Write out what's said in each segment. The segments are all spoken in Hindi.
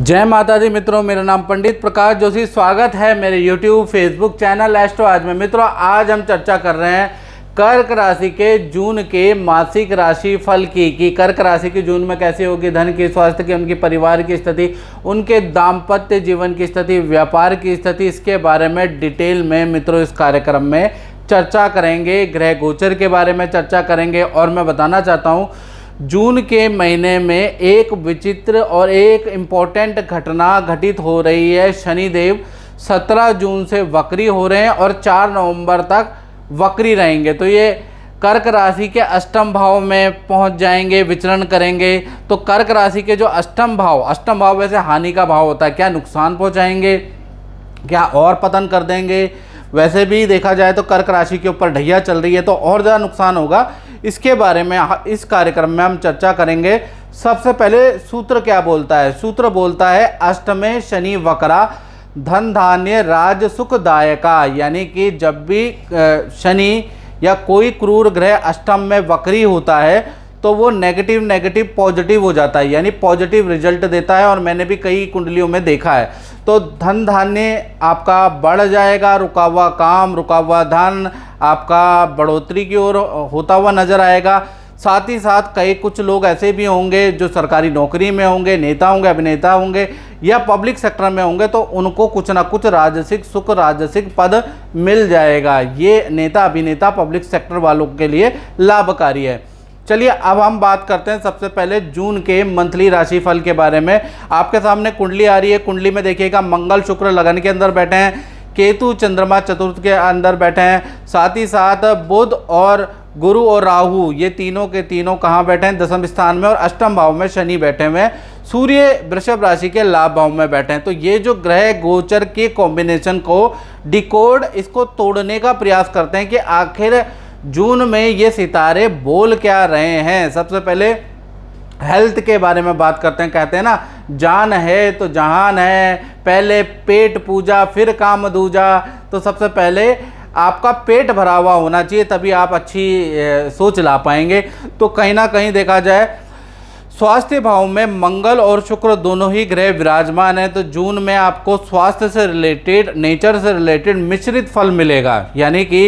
जय माता दी मित्रों, मेरा नाम पंडित प्रकाश जोशी। स्वागत है मेरे YouTube फेसबुक चैनल एस्ट्रो आज में। मित्रों, आज हम चर्चा कर रहे हैं कर्क राशि के जून के मासिक राशि फल की कि कर्क राशि की जून में कैसी होगी, धन की, स्वास्थ्य की, उनकी परिवार की स्थिति, उनके दाम्पत्य जीवन की स्थिति, व्यापार की स्थिति, इसके बारे में डिटेल में मित्रों इस कार्यक्रम में चर्चा करेंगे। ग्रह गोचर के बारे में चर्चा करेंगे और मैं बताना चाहता हूँ जून के महीने में एक विचित्र और एक इम्पॉर्टेंट घटना घटित हो रही है। शनिदेव 17 जून से वक्री हो रहे हैं और 4 नवंबर तक वक्री रहेंगे। तो ये कर्क राशि के अष्टम भाव में पहुंच जाएंगे, विचरण करेंगे। तो कर्क राशि के जो अष्टम भाव वैसे हानि का भाव होता है, क्या नुकसान पहुंचाएंगे, क्या और पतन कर देंगे। वैसे भी देखा जाए तो कर्क राशि के ऊपर ढैया चल रही है तो और ज़्यादा नुकसान होगा। इसके बारे में इस कार्यक्रम में हम चर्चा करेंगे। सबसे पहले सूत्र क्या बोलता है? सूत्र बोलता है अष्टमे शनि वक्रा धन धान्य राज सुखदायका, यानी कि जब भी शनि या कोई क्रूर ग्रह अष्टम में वक्री होता है तो वो नेगेटिव पॉजिटिव हो जाता है, यानी पॉजिटिव रिजल्ट देता है। और मैंने भी कई कुंडलियों में देखा है। तो धन धान्य आपका बढ़ जाएगा, रुका हुआ काम, रुका हुआ धन आपका बढ़ोतरी की ओर होता हुआ नजर आएगा। साथ ही साथ कुछ लोग ऐसे भी होंगे जो सरकारी नौकरी में होंगे, नेता होंगे, अभिनेता होंगे या पब्लिक सेक्टर में होंगे, तो उनको कुछ ना कुछ राजसिक सुख, राजसिक पद मिल जाएगा। ये नेता, अभिनेता, पब्लिक सेक्टर वालों के लिए लाभकारी है। चलिए अब हम बात करते हैं सबसे पहले जून के मंथली राशिफल के बारे में। आपके सामने कुंडली आ रही है। कुंडली में देखिएगा मंगल शुक्र लगन के अंदर बैठे हैं, केतु चंद्रमा चतुर्थ के अंदर बैठे हैं, साथ ही साथ बुध और गुरु और राहु ये तीनों के तीनों कहाँ बैठे हैं? दसम स्थान में। और अष्टम भाव में शनि बैठे हुए हैं। सूर्य वृषभ राशि के लाभ भाव में बैठे हैं। तो ये जो ग्रह गोचर के कॉम्बिनेशन को डिकोड, इसको तोड़ने का प्रयास करते हैं कि आखिर जून में ये सितारे बोल क्या रहे हैं। सबसे पहले हेल्थ के बारे में बात करते हैं। कहते हैं ना, जान है तो जहान है, पहले पेट पूजा फिर काम दूजा। तो सबसे पहले आपका पेट भरा हुआ होना चाहिए, तभी आप अच्छी सोच ला पाएंगे। तो कहीं ना कहीं देखा जाए स्वास्थ्य भाव में मंगल और शुक्र दोनों ही ग्रह विराजमान हैं। तो जून में आपको स्वास्थ्य से रिलेटेड, नेचर से रिलेटेड मिश्रित फल मिलेगा। यानी कि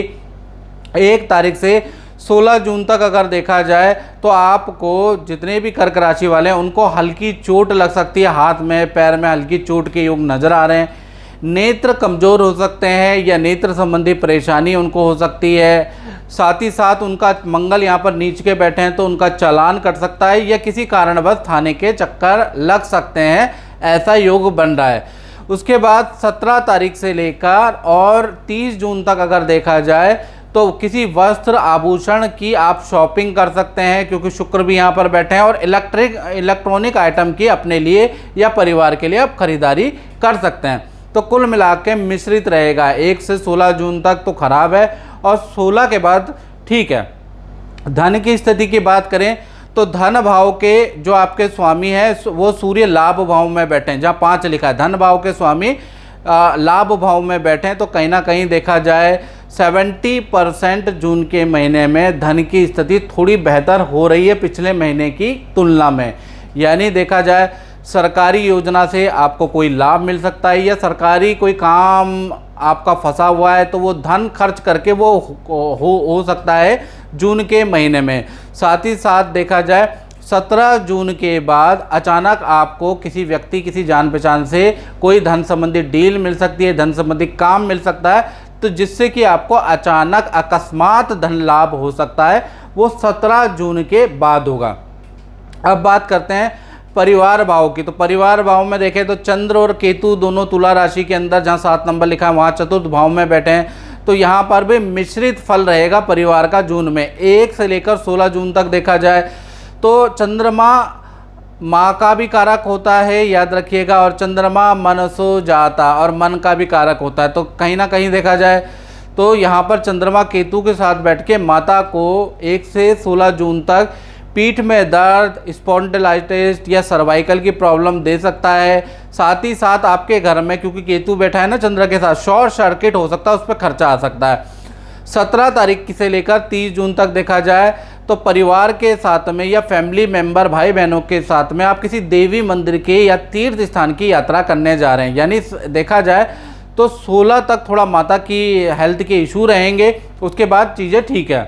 1 तारीख से 16 जून तक अगर देखा जाए तो आपको जितने भी कर्क राशि वाले हैं उनको हल्की चोट लग सकती है, हाथ में पैर में हल्की चोट के योग नज़र आ रहे हैं। नेत्र कमज़ोर हो सकते हैं या नेत्र संबंधी परेशानी उनको हो सकती है। साथ ही साथ उनका मंगल यहाँ पर नीच के बैठे हैं तो उनका चालान कट सकता है या किसी कारणवश थाने के चक्कर लग सकते हैं, ऐसा योग बन रहा है। उसके बाद 17 तारीख से लेकर और 30 जून तक अगर देखा जाए तो किसी वस्त्र आभूषण की आप शॉपिंग कर सकते हैं, क्योंकि शुक्र भी यहाँ पर बैठे हैं। और इलेक्ट्रॉनिक आइटम की अपने लिए या परिवार के लिए आप खरीदारी कर सकते हैं। तो कुल मिला के मिश्रित रहेगा। 1 से 16 जून तक तो खराब है और 16 के बाद ठीक है। धन की स्थिति की बात करें तो धन भाव के जो आपके स्वामी हैं वो सूर्य लाभ भाव में बैठे हैं, जहाँ 5 लिखा है। धन भाव के स्वामी लाभ भाव में बैठे हैं। तो कहीं ना कहीं देखा जाए 70% जून के महीने में धन की स्थिति थोड़ी बेहतर हो रही है पिछले महीने की तुलना में। यानी देखा जाए सरकारी योजना से आपको कोई लाभ मिल सकता है या सरकारी कोई काम आपका फंसा हुआ है तो वो धन खर्च करके वो हो सकता है जून के महीने में। साथ ही साथ देखा जाए 17 जून के बाद अचानक आपको किसी व्यक्ति, किसी जान पहचान से कोई धन संबंधी डील मिल सकती है, धन संबंधी काम मिल सकता है, तो जिससे कि आपको अचानक अकस्मात धन लाभ हो सकता है। वो 17 जून के बाद होगा। अब बात करते हैं परिवार भाव की। तो परिवार भाव में देखें तो चंद्र और केतु दोनों तुला राशि के अंदर, जहाँ 7 नंबर लिखा है वहाँ चतुर्थ भाव में बैठे हैं। तो यहाँ पर भी मिश्रित फल रहेगा परिवार का जून में। 1 से लेकर 16 जून तक देखा जाए तो चंद्रमा माँ का भी कारक होता है, याद रखिएगा। और चंद्रमा मनसो जाता, और मन का भी कारक होता है। तो कहीं ना कहीं देखा जाए तो यहाँ पर चंद्रमा केतु के साथ बैठ के माता को 1 से 16 जून तक पीठ में दर्द, स्पॉन्डिलाइटिस या सर्वाइकल की प्रॉब्लम दे सकता है। साथ ही साथ आपके घर में, क्योंकि केतु बैठा है ना चंद्र के साथ, शॉर्ट सर्किट हो सकता है, उस पर खर्चा आ सकता है। 17 तारीख से लेकर 30 जून तक देखा जाए तो तो परिवार के साथ में या फैमिली मेंबर भाई बहनों के साथ में आप किसी देवी मंदिर के या तीर्थ स्थान की यात्रा करने जा रहे हैं। यानी देखा जाए तो 16 तक थोड़ा माता की हेल्थ के इशू रहेंगे, उसके बाद चीज़ें ठीक है।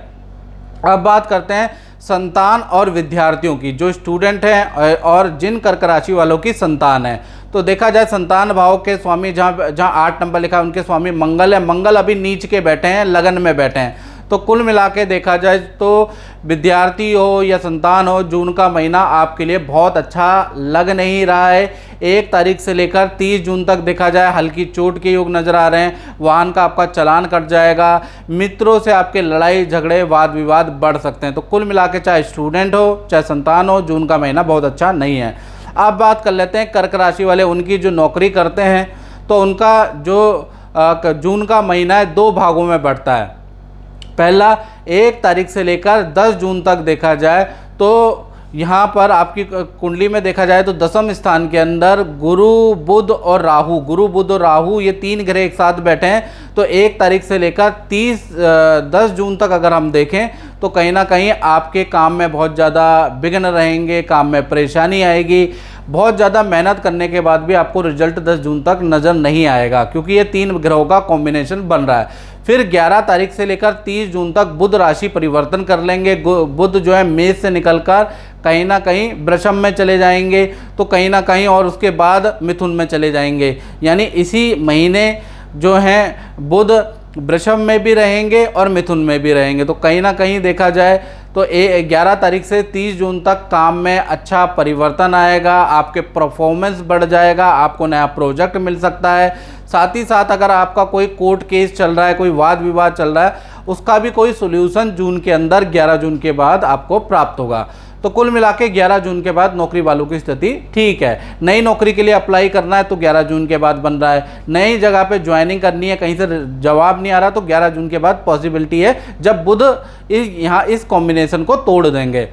अब बात करते हैं संतान और विद्यार्थियों की, जो स्टूडेंट हैं और जिन कर्क राशि वालों की संतान है। तो देखा जाए संतान भाव के स्वामी जहाँ 8 नंबर लिखा है उनके स्वामी मंगल है। मंगल अभी नीच के बैठे हैं, लगन में बैठे हैं। तो कुल मिला के देखा जाए तो विद्यार्थी हो या संतान हो, जून का महीना आपके लिए बहुत अच्छा लग नहीं रहा है। 1 तारीख से लेकर 30 जून तक देखा जाए हल्की चोट के योग नज़र आ रहे हैं। वाहन का आपका चालान कट जाएगा। मित्रों से आपके लड़ाई झगड़े वाद विवाद बढ़ सकते हैं। तो कुल मिला के चाहे स्टूडेंट हो चाहे संतान हो, जून का महीना बहुत अच्छा नहीं है। अब बात कर लेते हैं कर्क राशि वाले, उनकी जो नौकरी करते हैं तो उनका जो जून का महीना है 2 भागों में बढ़ता है। पहला 1 तारीख से लेकर 10 जून तक देखा जाए तो यहाँ पर आपकी कुंडली में देखा जाए तो 10वें स्थान के अंदर गुरु बुध और राहु ये 3 ग्रह एक साथ बैठे हैं। तो 1 तारीख से लेकर 10 जून तक अगर हम देखें तो कहीं ना कहीं आपके काम में बहुत ज़्यादा विघ्न रहेंगे, काम में परेशानी आएगी। बहुत ज़्यादा मेहनत करने के बाद भी आपको रिजल्ट 10 जून तक नज़र नहीं आएगा, क्योंकि ये 3 ग्रहों का कॉम्बिनेशन बन रहा है। फिर 11 तारीख से लेकर 30 जून तक बुध राशि परिवर्तन कर लेंगे। बुध जो है मेष से निकलकर कहीं ना कहीं वृषभ में चले जाएंगे, तो कहीं ना कहीं और उसके बाद मिथुन में चले जाएंगे। यानी इसी महीने जो हैं बुध वृषभ में भी रहेंगे और मिथुन में भी रहेंगे। तो कहीं ना कहीं देखा जाए तो 11 तारीख से 30 जून तक काम में अच्छा परिवर्तन आएगा, आपके परफॉर्मेंस बढ़ जाएगा, आपको नया प्रोजेक्ट मिल सकता है। साथ ही साथ अगर आपका कोई कोर्ट केस चल रहा है, कोई वाद विवाद चल रहा है, उसका भी कोई सोल्यूशन जून के अंदर 11 जून के बाद आपको प्राप्त होगा। तो कुल मिला के 11 जून के बाद नौकरी वालों की स्थिति ठीक है। नई नौकरी के लिए अप्लाई करना है तो 11 जून के बाद बन रहा है। नई जगह पे ज्वाइनिंग करनी है, कहीं से जवाब नहीं आ रहा, तो 11 जून के बाद पॉसिबिलिटी है जब बुध यहाँ इस कॉम्बिनेशन को तोड़ देंगे।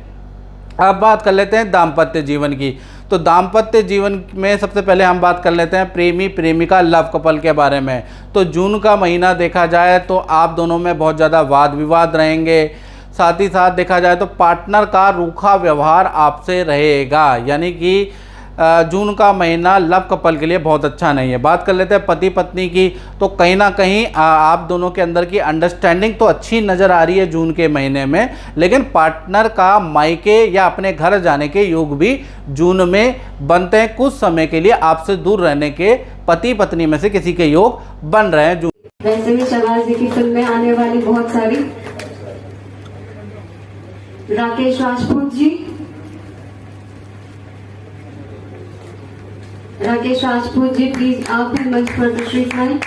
अब बात कर लेते हैं दाम्पत्य जीवन की। तो दाम्पत्य जीवन में सबसे पहले हम बात कर लेते हैं प्रेमी प्रेमिका लव कपल के बारे में। तो जून का महीना देखा जाए तो आप दोनों में बहुत ज़्यादा वाद विवाद रहेंगे। साथ ही साथ देखा जाए तो पार्टनर का रूखा व्यवहार आपसे रहेगा। यानी कि जून का महीना लव कपल के लिए बहुत अच्छा नहीं है। बात कर लेते हैं पति पत्नी की। तो कहीं ना कहीं आप दोनों के अंदर की अंडरस्टैंडिंग तो अच्छी नज़र आ रही है जून के महीने में, लेकिन पार्टनर का मायके या अपने घर जाने के योग भी जून में बनते हैं। कुछ समय के लिए आपसे दूर रहने के पति पत्नी में से किसी के योग बन रहे हैं जून। वैसे भी शहबाज जी की फिल्में आने वाली बहुत सारी। राकेश राजपूत जी, राकेश राजपूत जी प्लीज आप भी मंच पर तशरीफ लाएं।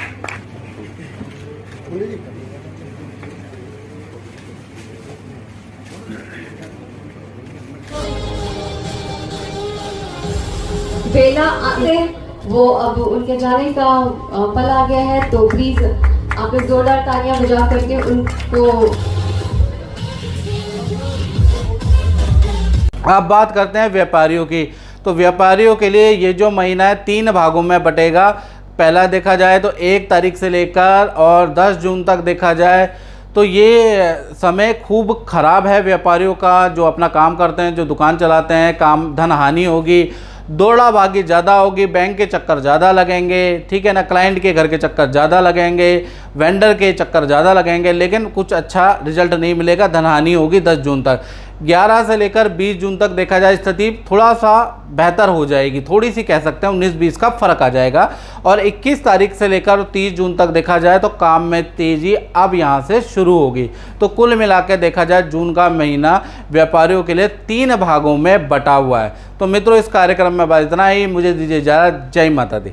बेला आते वो अब उनके जाने का पल आ गया है, तो प्लीज आप एक जोरदार तालियां बजा करके उनको। अब बात करते हैं व्यापारियों की। तो व्यापारियों के लिए ये जो महीना है 3 भागों में बटेगा। पहला देखा जाए तो 1 तारीख से लेकर और 10 जून तक देखा जाए तो ये समय खूब ख़राब है व्यापारियों का। जो अपना काम करते हैं, जो दुकान चलाते हैं, काम धन हानि होगी, दौड़ा भागी ज़्यादा होगी, बैंक के चक्कर ज़्यादा लगेंगे, ठीक है ना, क्लाइंट के घर के चक्कर ज़्यादा लगेंगे, वेंडर के चक्कर ज़्यादा लगेंगे, लेकिन कुछ अच्छा रिजल्ट नहीं मिलेगा, धनहानि होगी 10 जून तक। 11 से लेकर 20 जून तक देखा जाए स्थिति थोड़ा सा बेहतर हो जाएगी, थोड़ी सी कह सकते हैं 19-20 का फ़र्क आ जाएगा। और 21 तारीख से लेकर 30 जून तक देखा जाए तो काम में तेज़ी अब यहाँ से शुरू होगी। तो कुल मिला के देखा जाए जून का महीना व्यापारियों के लिए 3 भागों में बटा हुआ है। तो मित्रों, इस कार्यक्रम में बस इतना ही। मुझे दीजिए इजाज़त। जय माता दी।